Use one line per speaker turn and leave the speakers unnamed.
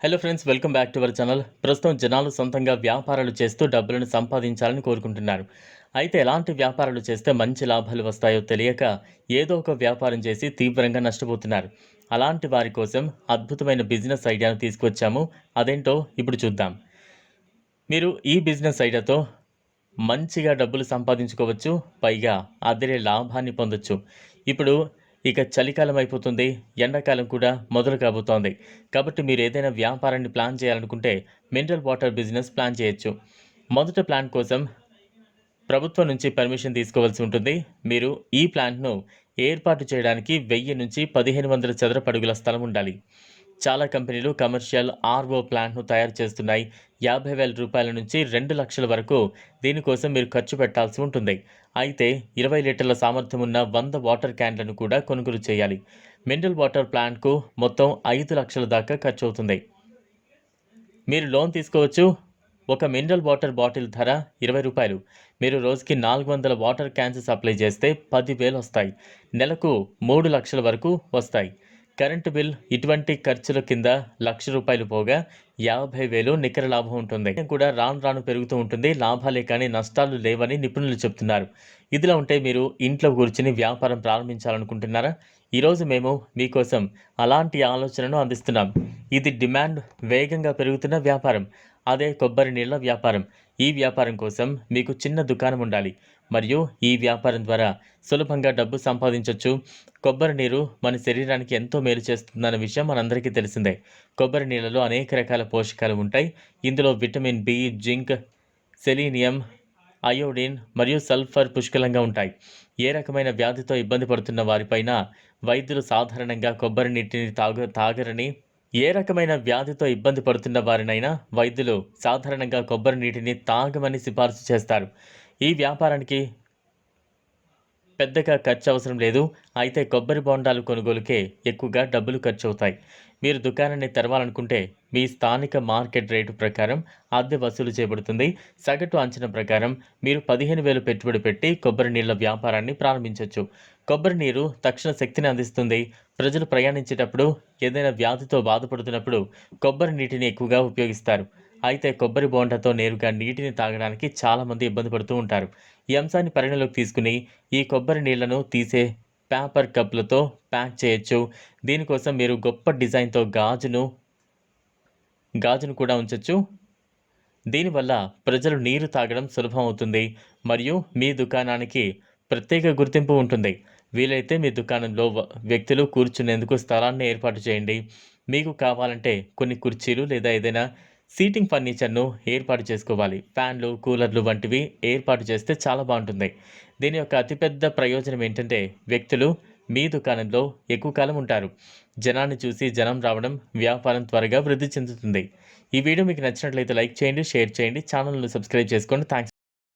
Hello friends, welcome back to our channel. ప్రస్తుతం జనాలు సొంతంగా వ్యాపారాలు చేస్తూ డబ్బులను సంపాదించాలని కోరుకుంటున్నారు. అయితే ఎలాంటి వ్యాపారాలు చేస్తే మంచి లాభాలు వస్తాయో తెలియక ఏదో ఒక వ్యాపారం చేసి తీవ్రంగా నష్టపోతున్నారు. అలాంటి వారి కోసం అద్భుతమైన బిజినెస్ ఐడియాను తీసుకొచ్చాము. అదేంటో ఇప్పుడు చూద్దాం. మీరు ఈ బిజినెస్ ఐడియాతో మంచిగా డబ్బులు సంపాదించుకోవచ్చు. పైగా అదిరే లాభాన్ని పొందొచ్చు. ఇప్పుడు ఇక చలికాలం అయిపోతుంది. ఎండాకాలం కూడా మొదలు కాబోతోంది. కాబట్టి మీరు ఏదైనా వ్యాపారాన్ని ప్లాన్ చేయాలనుకుంటే మినరల్ వాటర్ బిజినెస్ ప్లాన్ చేయొచ్చు. మొదట ప్లాన్ కోసం ప్రభుత్వం నుంచి పర్మిషన్ తీసుకోవాల్సి ఉంటుంది. మీరు ఈ ప్లాంట్‌ను ఏర్పాటు చేయడానికి 1000 నుంచి 1500 చదరపు అడుగుల స్థలం ఉండాలి. చాలా కంపెనీలు కమర్షియల్ ఆర్‌ఓ ప్లాంట్‌ను తయారు చేస్తున్నాయి. రూ. 50,000 నుంచి 2,00,000 వరకు దీనికోసం మీరు ఖర్చు పెట్టాల్సి ఉంటుంది. అయితే 20 లీటర్ల సామర్థ్యం ఉన్న 100 వాటర్ క్యాన్లను కూడా కొనుగోలు చేయాలి. మినరల్ వాటర్ ప్లాంట్‌కు మొత్తం 5,00,000 దాకా ఖర్చవుతుంది. మీరు లోన్ తీసుకోవచ్చు. ఒక మినరల్ వాటర్ బాటిల్ ధర రూ. 20. మీరు రోజుకి 400 వాటర్ క్యాన్స్ సప్లై చేస్తే 10,000 వస్తాయి. నెలకు 3,00,000 వరకు వస్తాయి. కరెంటు బిల్ ఇటువంటి ఖర్చుల కింద రూ. 1,00,000 పోగా 50,000 నికర లాభం ఉంటుంది. కూడా రాను రాను పెరుగుతూ ఉంటుంది. లాభాలే కానీ నష్టాలు లేవని నిపుణులు చెప్తున్నారు. ఇదిలా ఉంటే మీరు ఇంట్లో కూర్చుని వ్యాపారం ప్రారంభించాలనుకుంటున్నారా? ఈరోజు మేము మీకోసం అలాంటి ఆలోచనను అందిస్తున్నాం. ఇది డిమాండ్ వేగంగా పెరుగుతున్న వ్యాపారం. అదే కొబ్బరి నీళ్ల వ్యాపారం. ఈ వ్యాపారం కోసం మీకు చిన్న దుకాణం ఉండాలి. మరియు ఈ వ్యాపారం ద్వారా సులభంగా డబ్బు సంపాదించొచ్చు. కొబ్బరి నీరు మన శరీరానికి ఎంతో మేలు చేస్తుందన్న విషయం మనందరికీ తెలిసిందే. కొబ్బరి నీళ్ళలో అనేక రకాల పోషకాలు ఉంటాయి. ఇందులో vitamin B, zinc, selenium, iodine మరియు సల్ఫర్ పుష్కలంగా ఉంటాయి. ఏ రకమైన వ్యాధితో ఇబ్బంది పడుతున్న వారిపైన వైద్యులు సాధారణంగా కొబ్బరి నీటిని తాగరని, ఏ రకమైన వ్యాధితో ఇబ్బంది పడుతున్న వారినైనా వైద్యులు సాధారణంగా కొబ్బరి నీటిని తాగమని సిఫార్సు చేస్తారు. ఈ వ్యాపారానికి పెద్దగా ఖర్చు అవసరం లేదు. అయితే కొబ్బరి బొండాలు కొనుగోలుకే ఎక్కువగా డబ్బులు ఖర్చవుతాయి. మీరు దుకాణాన్ని తెరవాలనుకుంటే మీ స్థానిక మార్కెట్ రేటు ప్రకారం అద్దె వసూలు చేయబడుతుంది. సగటు అంచనా ప్రకారం మీరు 15,000 పెట్టుబడి పెట్టి కొబ్బరి నీళ్ల వ్యాపారాన్ని ప్రారంభించవచ్చు. కొబ్బరి నీరు తక్షణ శక్తిని అందిస్తుంది. ప్రజలు ప్రయాణించేటప్పుడు, ఏదైనా వ్యాధితో బాధపడుతున్నప్పుడు కొబ్బరి నీటిని ఎక్కువగా ఉపయోగిస్తారు. అయితే కొబ్బరి బోండాతో నేరుగా నీటిని తాగడానికి చాలామంది ఇబ్బంది పడుతూ ఉంటారు. ఈ అంశాన్ని పరిగణలోకి తీసుకుని ఈ కొబ్బరి నీళ్లను తీసే పేపర్ కప్పులతో ప్యాక్ చేయొచ్చు. దీనికోసం మీరు గొప్ప డిజైన్తో గాజును కూడా ఉంచొచ్చు. దీనివల్ల ప్రజలు నీరు తాగడం సులభం అవుతుంది మరియు మీ దుకాణానికి ప్రత్యేక గుర్తింపు ఉంటుంది. వీలైతే మీ దుకాణంలో వ్యక్తులు కూర్చునేందుకు స్థలాన్ని ఏర్పాటు చేయండి. మీకు కావాలంటే కొన్ని కుర్చీలు లేదా ఏదైనా సీటింగ్ ఫర్నిచర్ను ఏర్పాటు చేసుకోవాలి. ఫ్యాన్లు, కూలర్లు వంటివి ఏర్పాటు చేస్తే చాలా బాగుంటుంది. దీని యొక్క అతిపెద్ద ప్రయోజనం ఏంటంటే వ్యక్తులు మీ దుకాణంలో ఎక్కువ కాలం ఉంటారు. జనాన్ని చూసి జనం రావడం, వ్యాపారం త్వరగా వృద్ధి చెందుతుంది. ఈ వీడియో మీకు నచ్చినట్లయితే లైక్ చేయండి, షేర్ చేయండి, ఛానల్ను సబ్స్క్రైబ్ చేసుకోండి. థ్యాంక్స్.